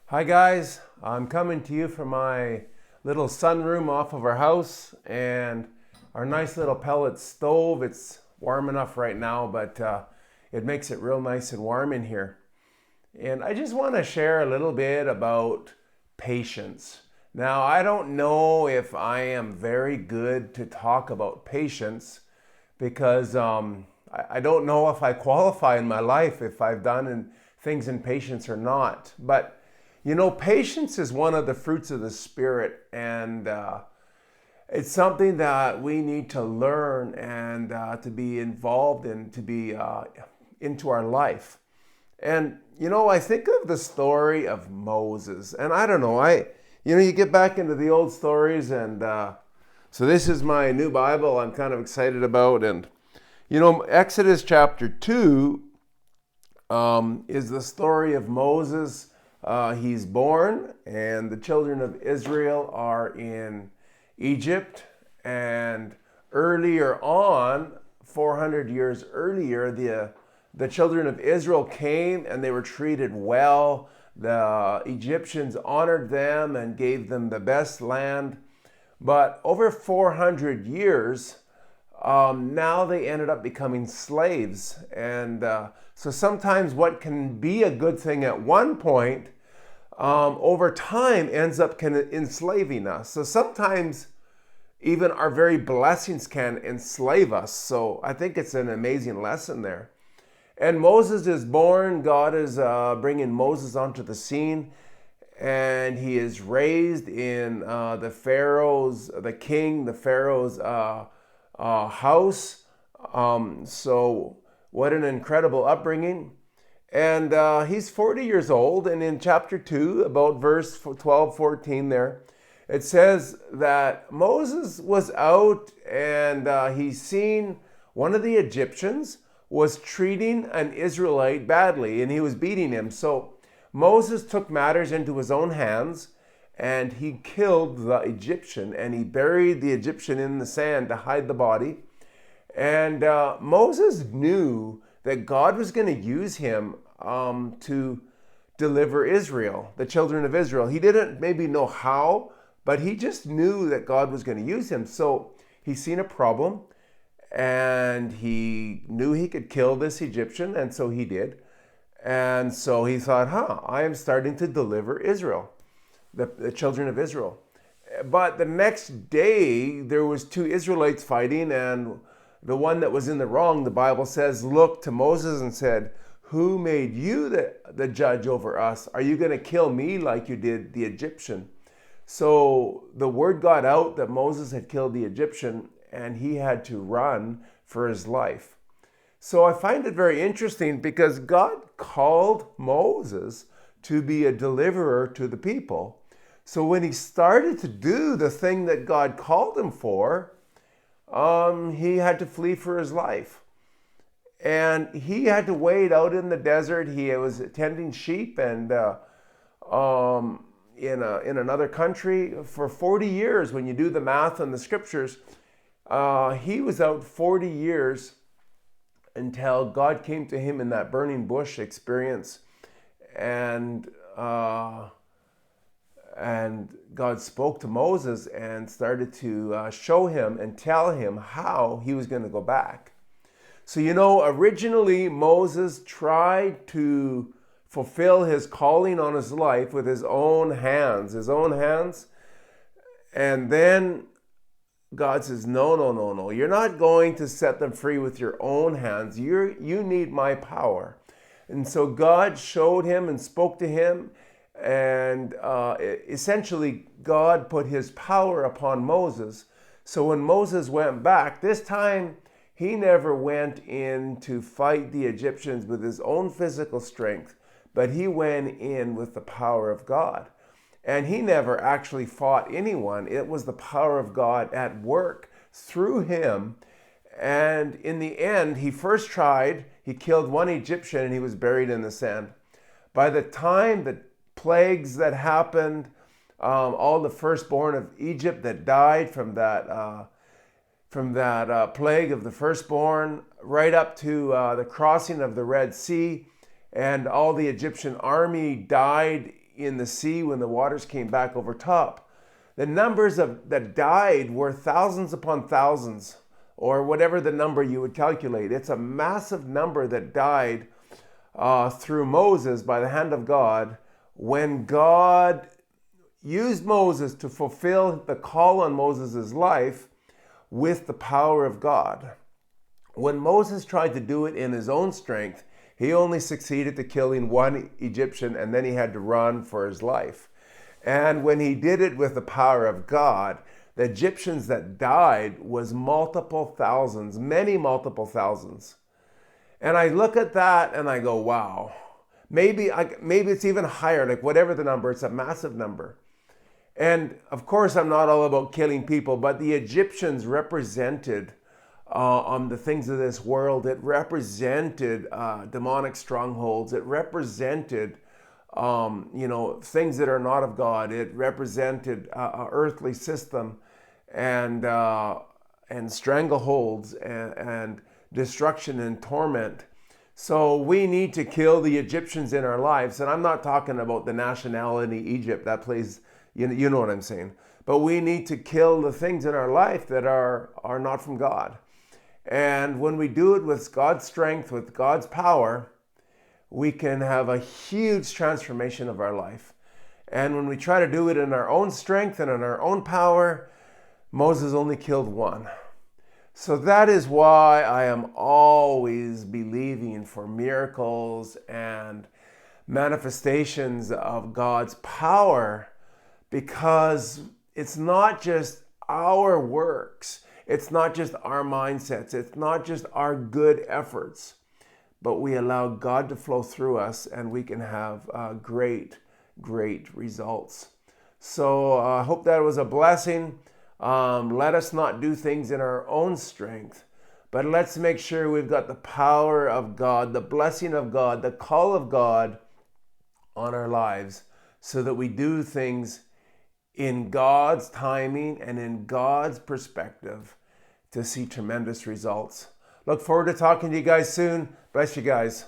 Hi guys, I'm coming to you from my little sunroom off of our house and our nice little pellet stove. It's warm enough right now, but it makes it real nice and warm in here. And I just want to share a little bit about patience. Now, I don't know if I am very good to talk about patience because I don't know if I qualify in my life if I've done things in patience or not. But you know, patience is one of the fruits of the Spirit, and it's something that we need to learn and to be involved in, to be into our life. And you know, I think of the story of Moses, and I don't know, you get back into the old stories, and so this is my new Bible I'm kind of excited about, and you know, Exodus chapter 2 is the story of Moses. He's born, and the children of Israel are in Egypt. And earlier on, 400 years earlier, the children of Israel came and they were treated well. The Egyptians honored them and gave them the best land. But over 400 years, now they ended up becoming slaves. And so sometimes what can be a good thing at one point, over time ends up kind of enslaving us. So sometimes even our very blessings can enslave us. So I think it's an amazing lesson there. And Moses is born. God is bringing Moses onto the scene. And he is raised in the Pharaoh's house. So what an incredible upbringing. And he's 40 years old. And in chapter 2, about verse 12, 14 there, it says that Moses was out and he seen one of the Egyptians was treating an Israelite badly and he was beating him. So Moses took matters into his own hands and he killed the Egyptian and he buried the Egyptian in the sand to hide the body. And Moses knew that God was going to use him to deliver Israel, the children of Israel. He didn't maybe know how, but he just knew that God was going to use him. So he seen a problem and he knew he could kill this Egyptian, and so he did. And so he thought, I am starting to deliver Israel, the children of Israel. But the next day, there was two Israelites fighting, and the one that was in the wrong, the Bible says, looked to Moses and said, who made you the judge over us? Are you going to kill me like you did the Egyptian? So the word got out that Moses had killed the Egyptian, and he had to run for his life. So I find it very interesting because God called Moses to be a deliverer to the people. So when he started to do the thing that God called him for, he had to flee for his life. And he had to wait out in the desert. He was tending sheep and in another country for 40 years. When you do the math on the scriptures, he was out 40 years until God came to him in that burning bush experience. And God spoke to Moses and started to show him and tell him how he was going to go back. So, you know, originally Moses tried to fulfill his calling on his life with his own hands. And then God says, no. You're not going to set them free with your own hands. You need my power. And so God showed him and spoke to him. And essentially, God put his power upon Moses. So when Moses went back, this time he never went in to fight the Egyptians with his own physical strength, but he went in with the power of God. And he never actually fought anyone. It was the power of God at work through him. And in the end, he first tried, he killed one Egyptian and he was buried in the sand. By the time the plagues that happened, all the firstborn of Egypt that died from that plague of the firstborn, right up to the crossing of the Red Sea, and all the Egyptian army died in the sea when the waters came back over top. The numbers that died were thousands upon thousands, or whatever the number you would calculate. It's a massive number that died through Moses by the hand of God when God used Moses to fulfill the call on Moses' life with the power of God. When Moses tried to do it in his own strength, he only succeeded to killing one Egyptian, and then he had to run for his life. And when he did it with the power of God, the Egyptians that died was multiple thousands, many multiple thousands. And I look at that and I go, wow, maybe it's even higher, like whatever the number, it's a massive number. And of course, I'm not all about killing people, but the Egyptians represented the things of this world. It represented demonic strongholds. It represented, things that are not of God. It represented an earthly system and strangleholds and destruction and torment. So we need to kill the Egyptians in our lives. And I'm not talking about the nationality Egypt. That plays, you know what I'm saying. But we need to kill the things in our life that are not from God. And when we do it with God's strength, with God's power, we can have a huge transformation of our life. And when we try to do it in our own strength and in our own power, Moses only killed one. So that is why I am always believing for miracles and manifestations of God's power, because it's not just our works. It's not just our mindsets. It's not just our good efforts, but we allow God to flow through us and we can have great results. So I hope that was a blessing. Let us not do things in our own strength, but let's make sure we've got the power of God, the blessing of God, the call of God on our lives, so that we do things in God's timing and in God's perspective to see tremendous results. Look forward to talking to you guys soon. Bless you guys.